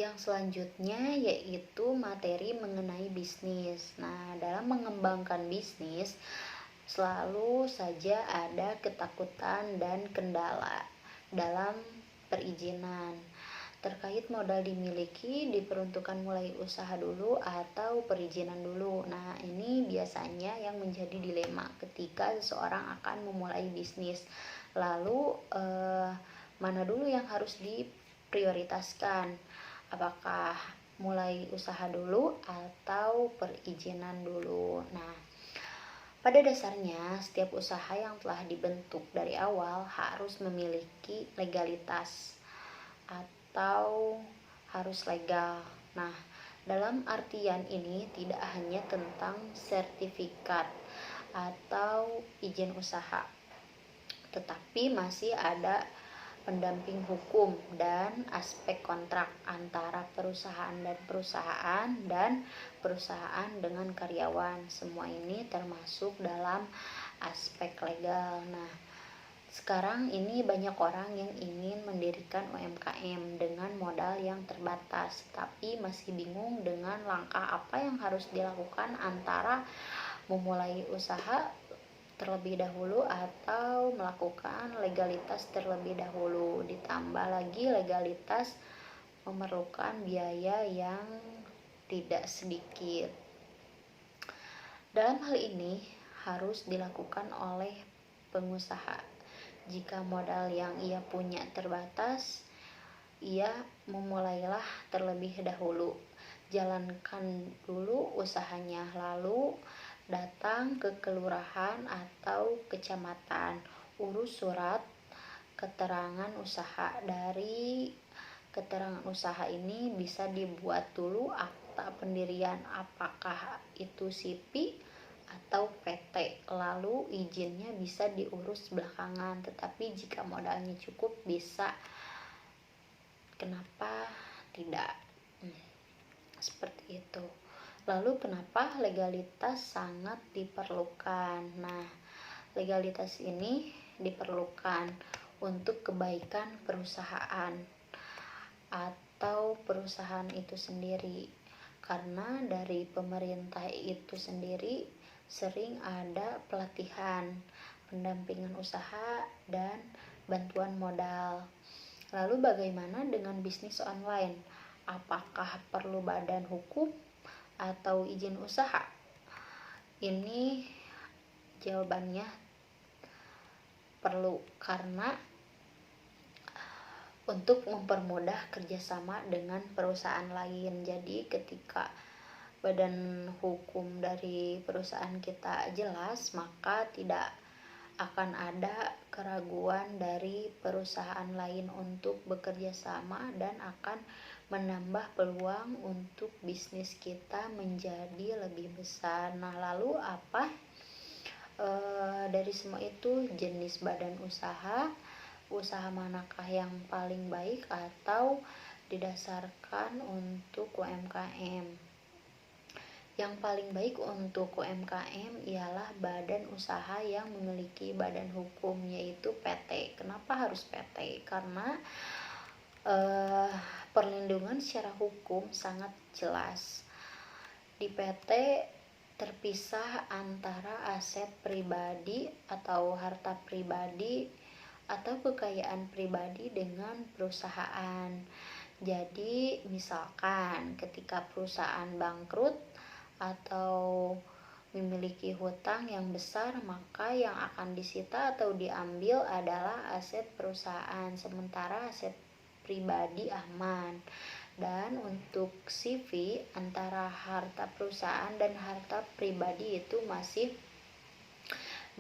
Yang selanjutnya yaitu materi mengenai bisnis. Nah, dalam mengembangkan bisnis selalu saja ada ketakutan dan kendala dalam perizinan. Terkait modal dimiliki, diperuntukkan mulai usaha dulu atau perizinan dulu. Nah, ini biasanya yang menjadi dilema ketika seseorang akan memulai bisnis. Lalu mana dulu yang harus diprioritaskan? Apakah mulai usaha dulu atau perizinan dulu? Nah, pada dasarnya setiap usaha yang telah dibentuk dari awal harus memiliki legalitas atau harus legal. Nah, dalam artian ini tidak hanya tentang sertifikat atau izin usaha, tetapi masih ada pendamping hukum dan aspek kontrak antara perusahaan dan perusahaan dengan karyawan. Semua ini termasuk dalam aspek legal. Nah, sekarang ini banyak orang yang ingin mendirikan UMKM dengan modal yang terbatas, tapi masih bingung dengan langkah apa yang harus dilakukan antara memulai usaha terlebih dahulu atau melakukan legalitas terlebih dahulu. Ditambah lagi legalitas memerlukan biaya yang tidak sedikit. Dalam hal ini harus dilakukan oleh pengusaha. Jika modal yang ia punya terbatas, ia memulailah terlebih dahulu. Jalankan dulu usahanya, lalu datang ke kelurahan atau kecamatan, urus surat keterangan usaha. Dari keterangan usaha ini bisa dibuat dulu akta pendirian, apakah itu SIPI atau PT, lalu izinnya bisa diurus belakangan. Tetapi jika modalnya cukup bisa, kenapa tidak? Seperti itu. Lalu kenapa legalitas sangat diperlukan? Nah, legalitas ini diperlukan untuk kebaikan perusahaan atau perusahaan itu sendiri, karena dari pemerintah itu sendiri sering ada pelatihan, pendampingan usaha, dan bantuan modal. Lalu bagaimana dengan bisnis online? Apakah perlu badan hukum atau izin usaha? Ini jawabannya perlu, karena untuk mempermudah kerjasama dengan perusahaan lain. Jadi ketika badan hukum dari perusahaan kita jelas, maka tidak akan ada keraguan dari perusahaan lain untuk bekerja sama dan akan menambah peluang untuk bisnis kita menjadi lebih besar. Nah, lalu apa dari semua itu? Jenis badan usaha manakah yang paling baik atau didasarkan untuk UMKM? Yang paling baik untuk UMKM ialah badan usaha yang memiliki badan hukum, yaitu PT. Kenapa harus PT? Karena perlindungan secara hukum sangat jelas. Di PT terpisah antara aset pribadi atau harta pribadi atau kekayaan pribadi dengan perusahaan. Jadi misalkan ketika perusahaan bangkrut atau memiliki hutang yang besar, maka yang akan disita atau diambil adalah aset perusahaan, sementara aset pribadi aman. Dan untuk CV antara harta perusahaan dan harta pribadi itu masih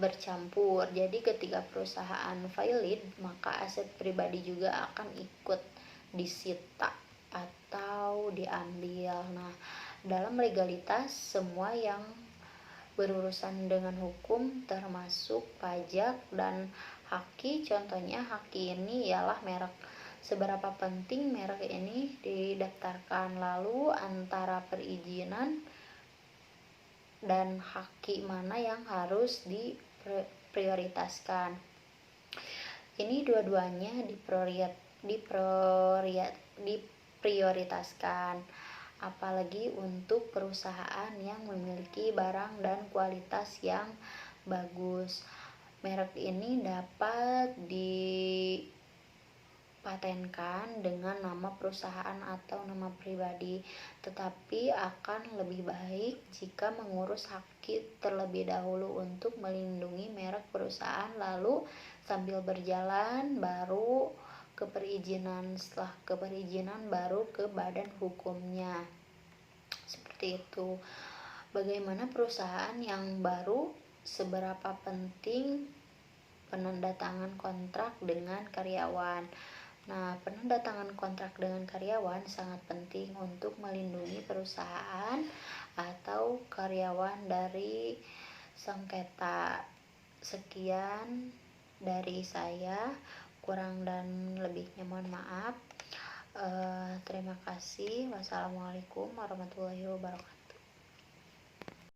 bercampur. Jadi ketika perusahaan valid, maka aset pribadi juga akan ikut disita atau diambil. Nah, dalam legalitas semua yang berurusan dengan hukum termasuk pajak dan haki. Contohnya haki ini ialah merek. Seberapa penting merek ini didaftarkan, lalu antara perizinan dan haki mana yang harus diprioritaskan. Ini dua-duanya prioritaskan, apalagi untuk perusahaan yang memiliki barang dan kualitas yang bagus. Merek ini dapat dipatenkan dengan nama perusahaan atau nama pribadi, tetapi akan lebih baik jika mengurus hak terlebih dahulu untuk melindungi merek perusahaan, lalu sambil berjalan baru ke perizinan, setelah ke perizinan baru ke badan hukumnya. Seperti itu. Bagaimana perusahaan yang baru, seberapa penting penandatangan kontrak dengan karyawan. Nah, penandatangan kontrak dengan karyawan sangat penting untuk melindungi perusahaan atau karyawan dari sengketa. Sekian dari saya, kurang dan lebihnya mohon maaf. Terima kasih. Wassalamualaikum warahmatullahi wabarakatuh.